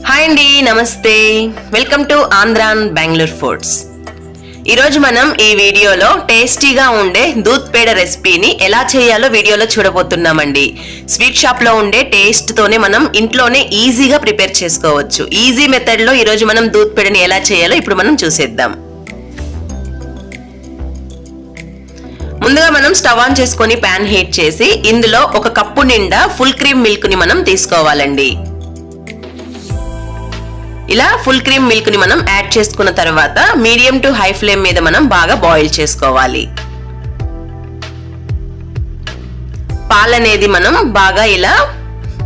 Hi అండి, నమస్తే. Welcome to ఆంధ్రాన్ బెంగళూరు ఫుడ్స్. ఈరోజు మనం ఈ వీడియోలో టేస్టీగా ఉండే దూద్ పేడ రెసిపీని ఎలా చేయాలో వీడియోలో చూడబోతున్నామండి. స్వీట్ షాప్ లో ఉండే టేస్ట్ తోనే మనం ఇంట్లోనే ఈజీగా ప్రిపేర్ చేసుకోవచ్చు. ఈజీ మెథడ్ లో ఈరోజు మనం దూద్ పేడని ఎలా చేయాలో ఇప్పుడు మనం చూసేద్దాం. ముందుగా మనం స్టవ్ ఆన్ చేసుకొని ప్యాన్ హీట్ చేసి ఇందులో ఒక కప్పు నిండా ఫుల్ క్రీమ్ మిల్క్ ని మనం తీసుకోవాలండి. ఇలా ఫుల్ క్రీమ్ మిల్క్ ని మనం యాడ్ చేసుకున్న తర్వాత మీడియం టు హై ఫ్లేమ్ మీద మనం బాగా బాయిల్ చేసుకోవాలి. పాలనేది మనం బాగా ఇలా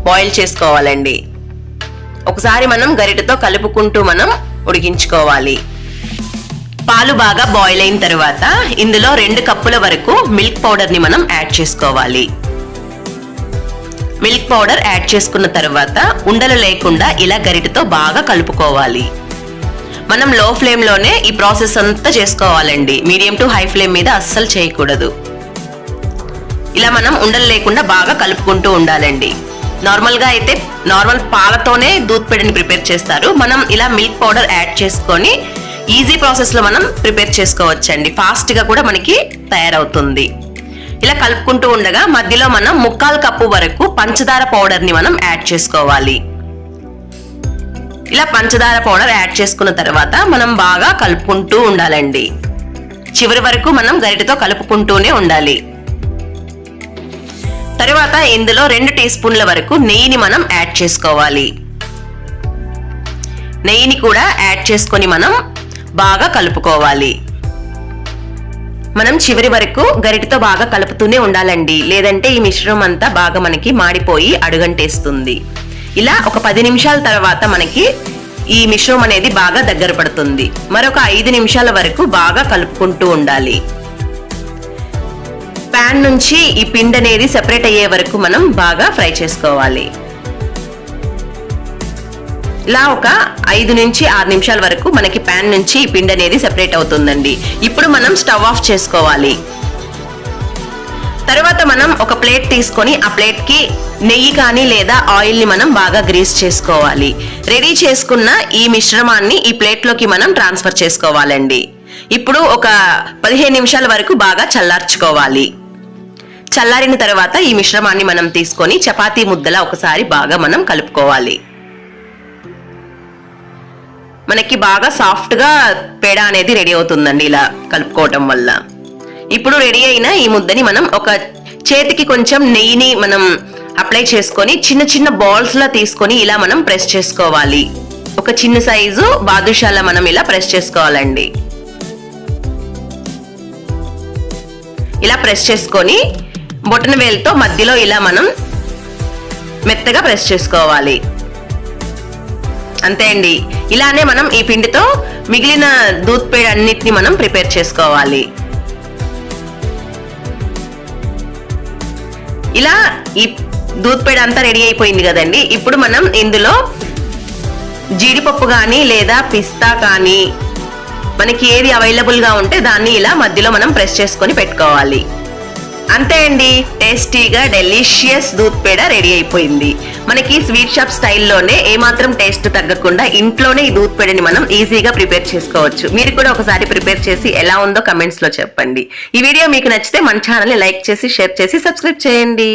బాయిల్ చేసుకోవాలండి. ఒకసారి మనం గరిటెతో కలుపుకుంటూ మనం ఉడికించుకోవాలి. పాలు బాగా బాయిల్ అయిన తర్వాత ఇందులో 2 కప్పుల వరకు మిల్క్ పౌడర్ ని మనం యాడ్ చేసుకోవాలి. మిల్క్ పౌడర్ యాడ్ చేసుకున్న తర్వాత ఉండలు లేకుండా ఇలా గరిటెతో బాగా కలుపుకోవాలి. మనం లో ఫ్లేమ్ లోనే ఈ ప్రాసెస్ అంతా చేసుకోవాలండి. మీడియం టు హై ఫ్లేమ్ మీద అస్సలు చేయకూడదు. ఇలా మనం ఉండలు లేకుండా బాగా కలుపుకుంటూ ఉండాలండి. నార్మల్ గా అయితే నార్మల్ పాలతోనే దూద్ పేడని ప్రిపేర్ చేస్తారు. మనం ఇలా మిల్క్ పౌడర్ యాడ్ చేసుకొని ఈజీ ప్రాసెస్ లో మనం ప్రిపేర్ చేసుకోవచ్చండి. ఫాస్ట్ గా కూడా మనకి తయారవుతుంది. ఇలా కలుపుకుంటూ ఉండగా మధ్యలో మనం 1/4 కప్పు వరకు పంచదార పౌడర్ ని మనం యాడ్ చేసుకోవాలి. ఇలా పంచదార పౌడర్ యాడ్ చేసుకున్న తర్వాత మనం బాగా కలుపుకుంటూ ఉండాలండి. చివరి వరకు మనం గరిటెతో కలుపుకుంటూనే ఉండాలి. తర్వాత ఇందులో 2 టీ స్పూన్ల వరకు నెయ్యిని మనం యాడ్ చేసుకోవాలి. నెయ్యిని కూడా యాడ్ చేసుకొని మనం బాగా కలుపుకోవాలి. మనం చివరి వరకు గరిటెతో బాగా కలుపుతూనే ఉండాలండి. లేదంటే ఈ మిశ్రమం అంతా బాగా మనకి మాడిపోయి అడుగంటేస్తుంది. ఇలా ఒక 10 నిమిషాల తర్వాత మనకి ఈ మిశ్రమం అనేది బాగా దగ్గర పడుతుంది. మరొక 5 నిమిషాల వరకు బాగా కలుపుకుంటూ ఉండాలి. ప్యాన్ నుంచి ఈ పిండి అనేది సెపరేట్ అయ్యే వరకు మనం బాగా ఫ్రై చేసుకోవాలి. ఇలా ఒక 5 నుంచి 6 నిమిషాల వరకు మనకి ప్యాన్ నుంచి ఈ పిండి అనేది సెపరేట్ అవుతుందండి. ఇప్పుడు మనం స్టవ్ ఆఫ్ చేసుకోవాలి. తర్వాత మనం ఒక ప్లేట్ తీసుకొని ఆ ప్లేట్ కి నెయ్యి కానీ లేదా ఆయిల్ ని మనం బాగా గ్రీస్ చేసుకోవాలి. రెడీ చేసుకున్న ఈ మిశ్రమాన్ని ఈ ప్లేట్ లోకి మనం ట్రాన్స్ఫర్ చేసుకోవాలండి. ఇప్పుడు ఒక 15 నిమిషాల వరకు బాగా చల్లార్చుకోవాలి. చల్లారిన తర్వాత ఈ మిశ్రమాన్ని మనం తీసుకొని చపాతీ ముద్దలా ఒకసారి బాగా మనం కలుపుకోవాలి. మనకి బాగా సాఫ్ట్ గా పేడ అనేది రెడీ అవుతుందండి ఇలా కలుపుకోవటం వల్ల. ఇప్పుడు రెడీ అయిన ఈ ముద్దని మనం ఒక చేతికి కొంచెం నెయ్యిని మనం అప్లై చేసుకొని చిన్న చిన్న బాల్స్ లా తీసుకొని ఇలా మనం ప్రెస్ చేసుకోవాలి. ఒక చిన్న సైజు బాదుషాలా మనం ఇలా ప్రెస్ చేసుకోవాలండి. ఇలా ప్రెస్ చేసుకొని బొటన వేలుతో మధ్యలో ఇలా మనం మెత్తగా ప్రెస్ చేసుకోవాలి. అంతే అండి. ఇలానే మనం ఈ పిండితో మిగిలిన దూద్ పేడ అన్నిటిని మనం ప్రిపేర్ చేసుకోవాలి. ఇలా ఈ దూద్ పేడ అంతా రెడీ అయిపోయింది కదండి. ఇప్పుడు మనం ఇందులో జీడిపప్పు కానీ లేదా పిస్తా కానీ మనకి ఏది అవైలబుల్ గా ఉంటే దాన్ని ఇలా మధ్యలో మనం ప్రెస్ చేసుకొని పెట్టుకోవాలి. అంతే అండి, టేస్టీగా డెలిషియస్ దూద్ పేడ రెడీ అయిపోయింది. మనకి స్వీట్ షాప్ స్టైల్లోనే ఏమాత్రం టేస్ట్ తగ్గకుండా ఇంట్లోనే ఈ దూద్ పేడని మనం ఈజీగా ప్రిపేర్ చేసుకోవచ్చు. మీరు కూడా ఒకసారి ప్రిపేర్ చేసి ఎలా ఉందో కమెంట్స్ లో చెప్పండి. ఈ వీడియో మీకు నచ్చితే మన ఛానల్ ని లైక్ చేసి షేర్ చేసి సబ్స్క్రైబ్ చేయండి.